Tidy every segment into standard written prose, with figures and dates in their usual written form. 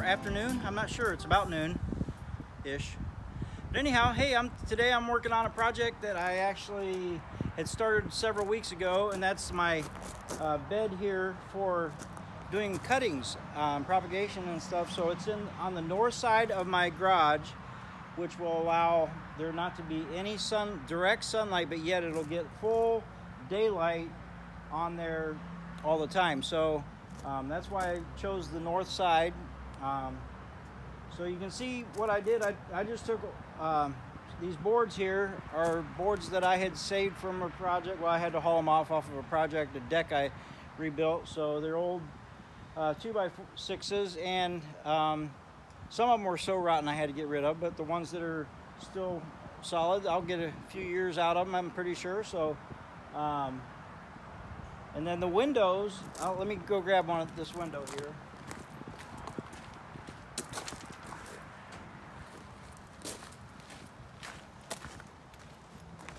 afternoon. I'm not sure. It's about noon-ish. But anyhow, hey, today I'm working on a project that I actually had started several weeks ago, and that's my bed here for doing cuttings, propagation and stuff. So it's on the north side of my garage, which will allow there not to be any direct sunlight, but yet it'll get full daylight on there all the time. So that's why I chose the north side. So you can see what I did. I just took these boards here are boards that I had saved from a project. Well, I had to haul them off of a project, a deck I rebuilt. So they're old 2x6s, and some of them were so rotten I had to get rid of, but the ones that are still solid, I'll get a few years out of them, I'm pretty sure. So and then the windows, let me go grab this window here.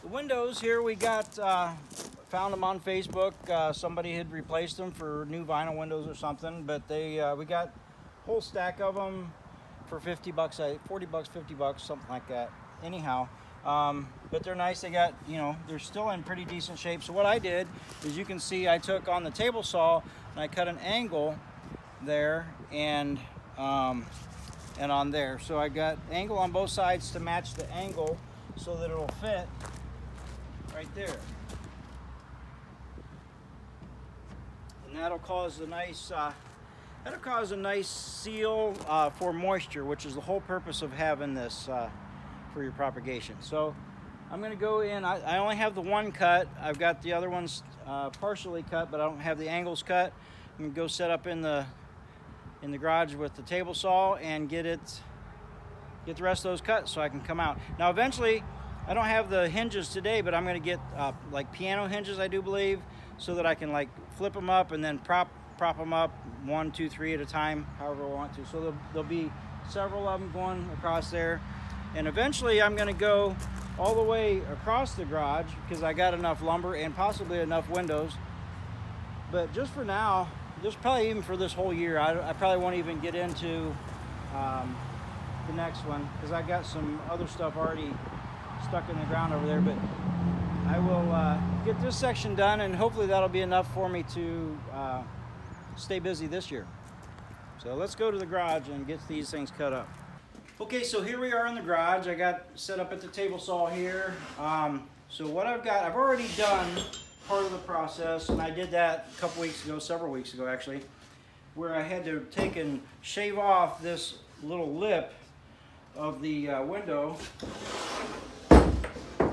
The windows here, we got, found them on Facebook. Somebody had replaced them for new vinyl windows or something, but we got a whole stack of them for $50, $40, $50, something like that. Anyhow, but they're nice. They got, they're still in pretty decent shape. So what I did is, you can see I took on the table saw and I cut an angle there and on there. So I got angle on both sides to match the angle so that it'll fit right there. And that'll cause a nice seal for moisture, which is the whole purpose of having this for your propagation. So I'm going to go in. I only have the one cut. I've got the other ones partially cut, but I don't have the angles cut. I'm going to go set up in the garage with the table saw and get the rest of those cut so I can come out. Now eventually, I don't have the hinges today, but I'm going to get like piano hinges, I do believe, so that I can like flip them up and then prop them up 1, 2, 3 at a time, however I want to. So there'll be several of them going across there. And eventually I'm going to go all the way across the garage because I got enough lumber and possibly enough windows. But just for now, just probably even for this whole year, I probably won't even get into the next one because I got some other stuff already stuck in the ground over there. But I will get this section done, and hopefully that'll be enough for me to stay busy this year. So let's go to the garage and get these things cut up. Okay, so here we are in the garage. I got set up at the table saw here. So what I've already done part of the process, and I did that a couple weeks ago, several weeks ago actually, where I had to take and shave off this little lip of the window. It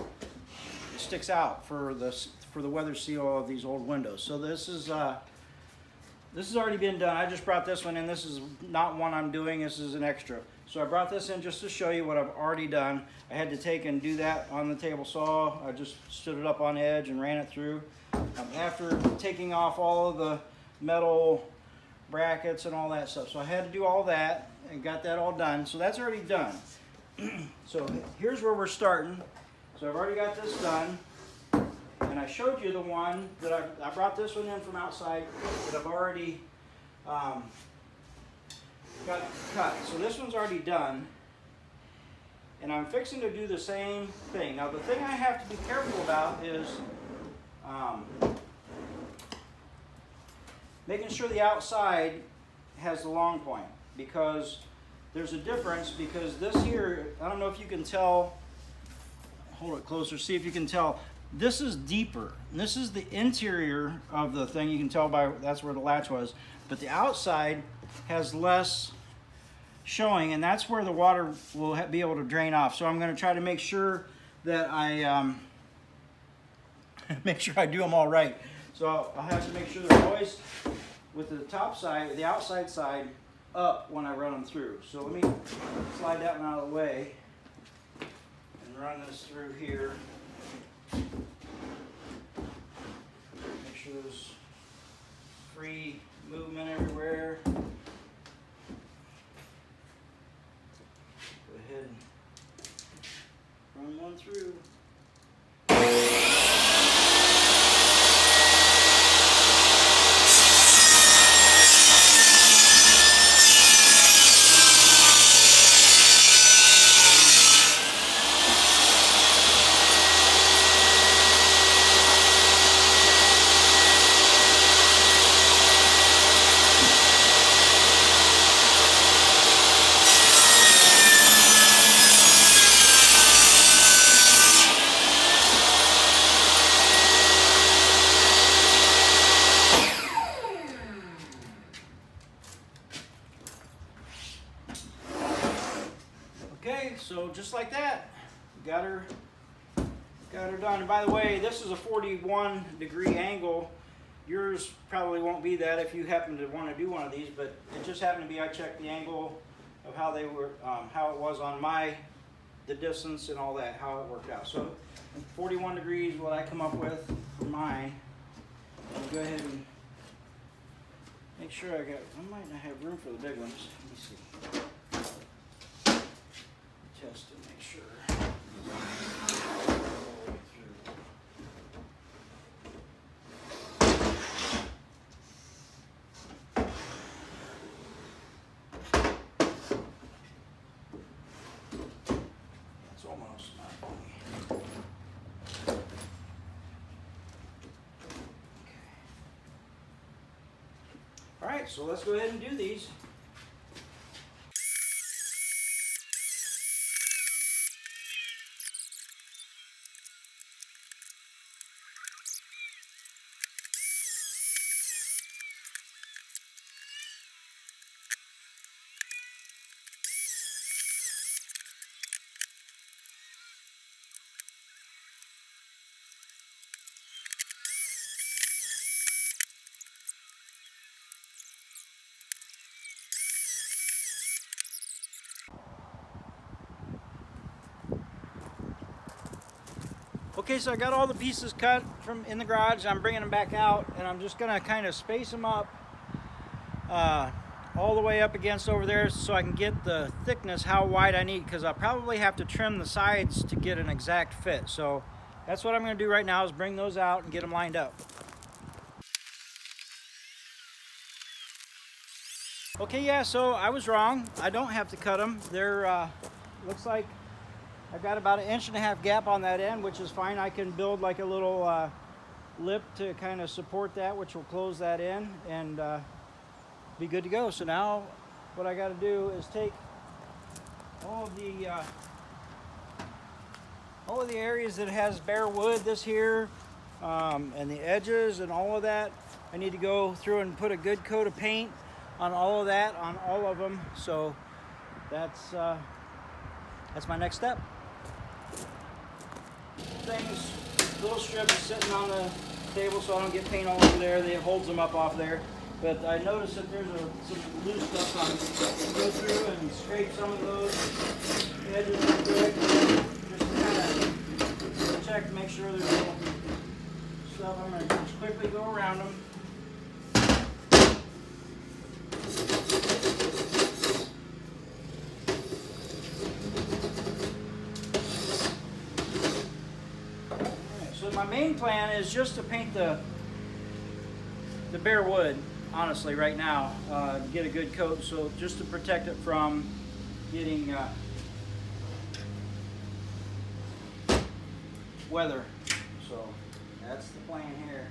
sticks out for the weather seal of these old windows. So this has already been done. I just brought this one in. This is not one I'm doing. This is an extra. So I brought this in just to show you what I've already done. I had to take and do that on the table saw. I just stood it up on edge and ran it through. After taking off all of the metal brackets and all that stuff. So I had to do all that and got that all done. So that's already done. So here's where we're starting. So I've already got this done. And I showed you the one that I brought this one in from outside that I've already got cut. So this one's already done. And I'm fixing to do the same thing. Now the thing I have to be careful about is making sure the outside has the long point, because there's a difference, because this here, I don't know if you can tell, hold it closer, see if you can tell. This is deeper. This is the interior of the thing. You can tell by, that's where the latch was. But the outside has less showing, and that's where the water will be able to drain off. So I'm going to try to make sure that I make sure I do them all right. So I'll have to make sure they're always with the top side, the outside side up when I run them through. So let me slide that one out of the way and run this through here. Make sure there's free movement everywhere. Go ahead and run one through. so just like that, got her done. And by the way, this is a 41-degree angle. Yours probably won't be that if you happen to want to do one of these, but it just happened to be, I checked the angle of how they were, how it was on the distance and all that, how it worked out. So 41 degrees, what I come up with for mine. I'll go ahead and make sure I might not have room for the big ones. Let me see. Test to make sure. It's almost not. All right, so let's go ahead and do these. Okay, so I got all the pieces cut from in the garage. I'm bringing them back out, and I'm just gonna kind of space them up all the way up against over there so I can get the thickness, how wide I need, because I'll probably have to trim the sides to get an exact fit. So that's what I'm gonna do right now, is bring those out and get them lined up. Okay, yeah, so I was wrong. I don't have to cut them. They're, looks like I've got about 1.5 inch gap on that end, which is fine. I can build like a little lip to kind of support that, which will close that in and be good to go. So now what I got to do is take all of the areas that has bare wood, this here, and the edges and all of that. I need to go through and put a good coat of paint on all of that, on all of them. So that's my next step. Things, little strips sitting on the table so I don't get paint all over there. It holds them up off there. But I noticed that there's some loose stuff on it. Go through and scrape some of those edges real quick. Just to kind of check to make sure there's no stuff. I'm going to just quickly go around them. My main plan is just to paint the bare wood, honestly, right now, get a good coat, so just to protect it from getting weather. So that's the plan here.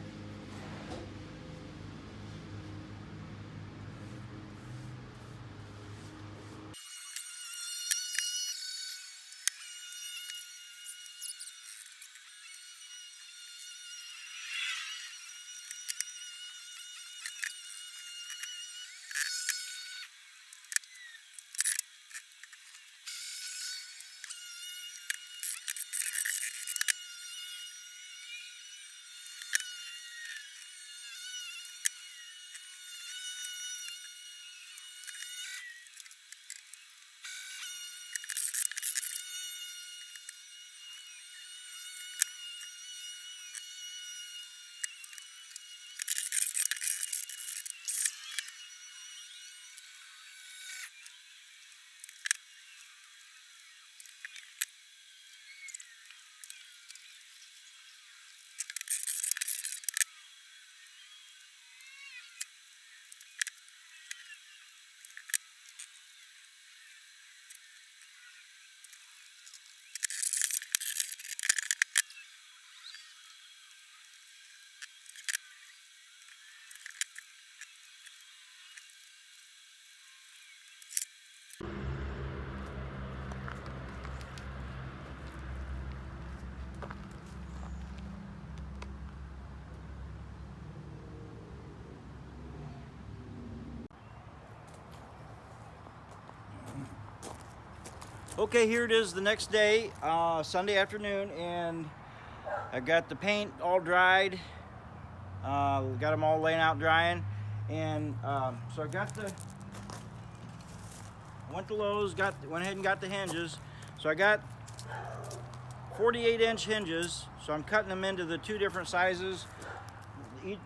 Okay, here it is the next day, Sunday afternoon, and I got the paint all dried. Got them all laying out drying, and so I went to Lowe's, went ahead and got the hinges. So I got 48-inch hinges, so I'm cutting them into the two different sizes.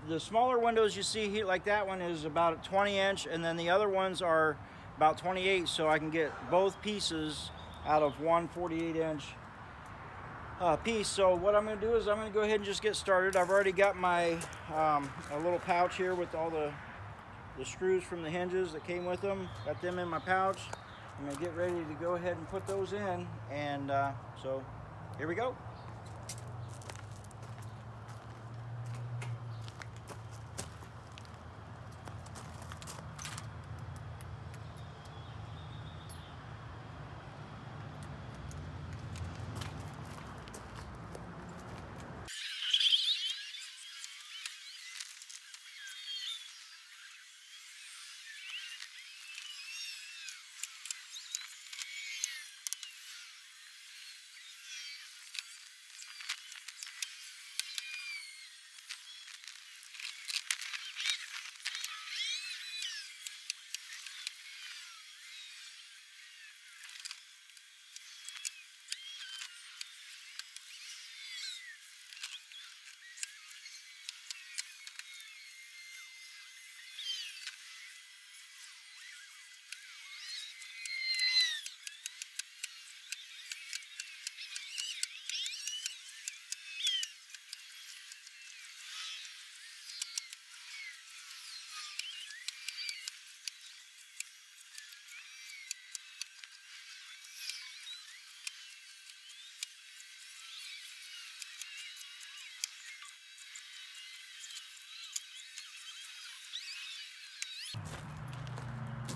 The smaller windows you see here, like that one, is about a 20-inch, and then the other ones are about 28, so I can get both pieces out of one 48-inch piece. So what I'm going to do is I'm going to go ahead and just get started. I've already got my a little pouch here with all the screws from the hinges that came with them. Got them in my pouch. I'm going to get ready to go ahead and put those in, and so here we go.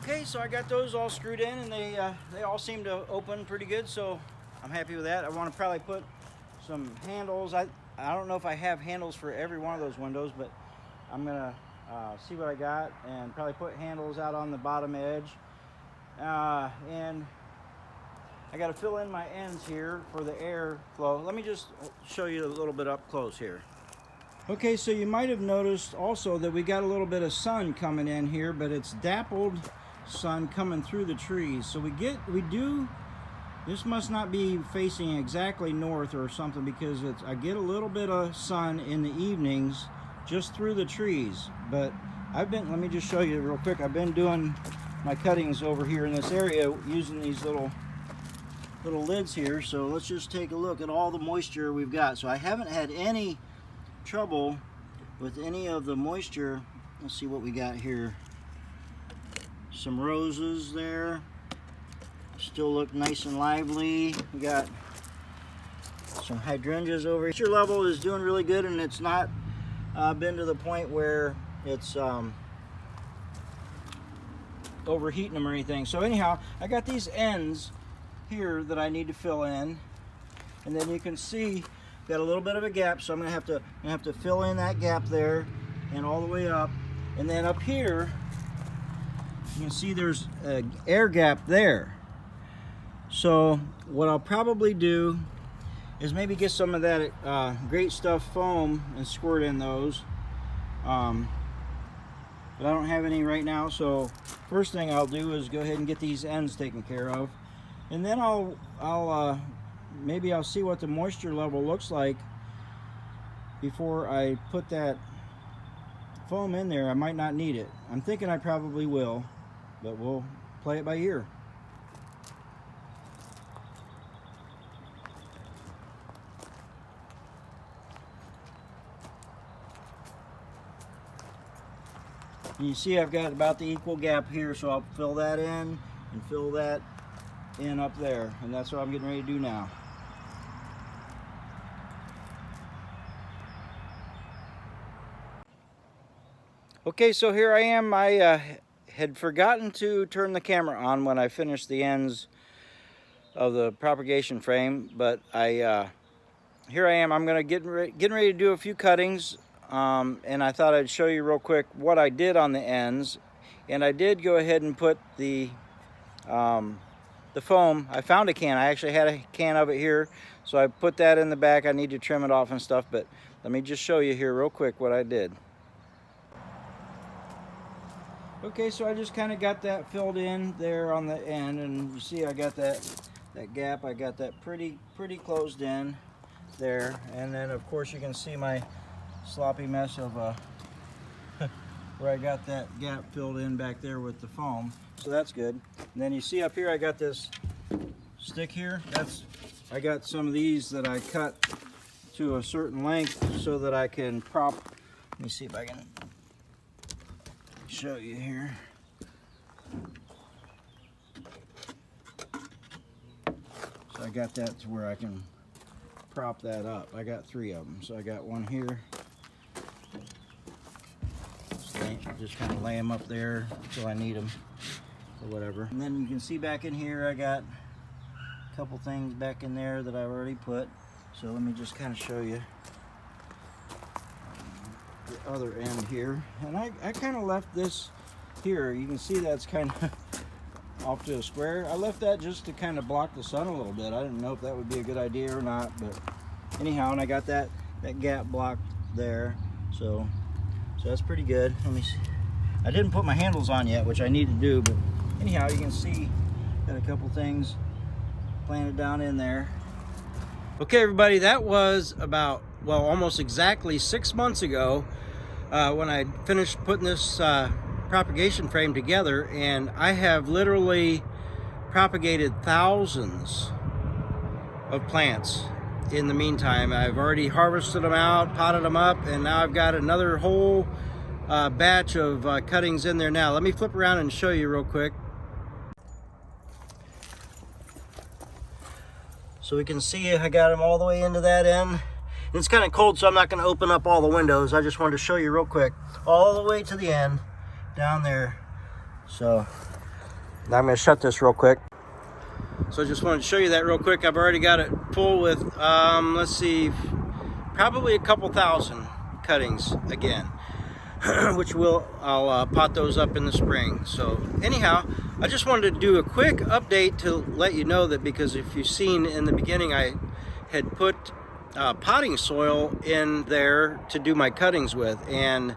Okay, so I got those all screwed in, and they all seem to open pretty good, so I'm happy with that. I want to probably put some handles. I don't know if I have handles for every one of those windows, but I'm gonna see what I got and probably put handles out on the bottom edge. And I got to fill in my ends here for the air flow. Let me just show you a little bit up close here. Okay, so you might have noticed also that we got a little bit of sun coming in here, but it's dappled sun coming through the trees. So this must not be facing exactly north or something, because I get a little bit of sun in the evenings just through the trees. But let me just show you real quick. I've been doing my cuttings over here in this area using these little lids here. So let's just take a look at all the moisture we've got. So I haven't had any trouble with any of the moisture. Let's see what we got here. Some roses there, still look nice and lively. We got some hydrangeas over here. Moisture level is doing really good, and it's not been to the point where it's overheating them or anything. So anyhow, I got these ends here that I need to fill in, and then you can see got a little bit of a gap, so I'm gonna have to fill in that gap there and all the way up. And then up here you can see there's an air gap there. So what I'll probably do is maybe get some of that Great Stuff foam and squirt in those, but I don't have any right now. So first thing I'll do is go ahead and get these ends taken care of, and then maybe I'll see what the moisture level looks like before I put that foam in there. I might not need it. I'm thinking I probably will, but we'll play it by ear. And you see I've got about the equal gap here, so I'll fill that in and fill that in up there, and that's what I'm getting ready to do now. Okay, so here I am. I had forgotten to turn the camera on when I finished the ends of the propagation frame, but here I am. I'm going to getting ready to do a few cuttings, and I thought I'd show you real quick what I did on the ends. And I did go ahead and put the the foam. I found a can. I actually had a can of it here, so I put that in the back. I need to trim it off and stuff, but let me just show you here real quick what I did. Okay, so I just kind of got that filled in there on the end, and you see I got that gap. I got that pretty closed in there, and then of course you can see my sloppy mess of where I got that gap filled in back there with the foam, so that's good. And then you see up here I got this stick here. I got some of these that I cut to a certain length so that I can prop. Let me see if I can show you here. So I got that to where I can prop that up. I got 3 of them. So I got one here. Just kind of lay them up there until I need them or whatever. And then you can see back in here I got a couple things back in there that I've already put. So let me just kind of show you the other end here. And I kind of left this here. You can see that's kind of off to a square. I left that just to kind of block the sun a little bit. I didn't know if that would be a good idea or not, but anyhow, and I got that gap blocked there. So that's pretty good. Let me see. I didn't put my handles on yet, which I need to do, but anyhow, you can see got a couple things planted down in there. Okay, everybody, that was about, well, almost exactly 6 months ago when I finished putting this propagation frame together, and I have literally propagated thousands of plants in the meantime. I've already harvested them out, potted them up, and now I've got another whole batch of cuttings in there now. Let me flip around and show you real quick. So we can see I got them all the way into that end. And it's kind of cold, so I'm not going to open up all the windows. I just wanted to show you real quick, all the way to the end down there. So now I'm going to shut this real quick. So I just wanted to show you that real quick. I've already got it full with, let's see, probably a couple thousand cuttings again, which I'll pot those up in the spring. So anyhow, I just wanted to do a quick update to let you know that, because if you've seen in the beginning, I had put potting soil in there to do my cuttings with, and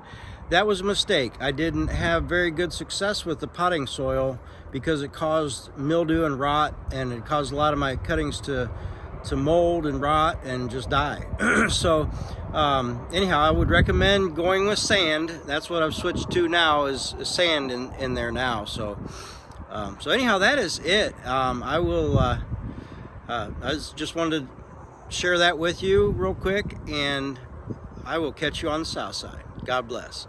that was a mistake. I didn't have very good success with the potting soil because it caused mildew and rot, and it caused a lot of my cuttings to mold and rot and just die. So anyhow, I would recommend going with sand. That's what I've switched to now, is sand in there now. So anyhow, that is it. I just wanted to share that with you real quick, and I will catch you on the south side. God bless.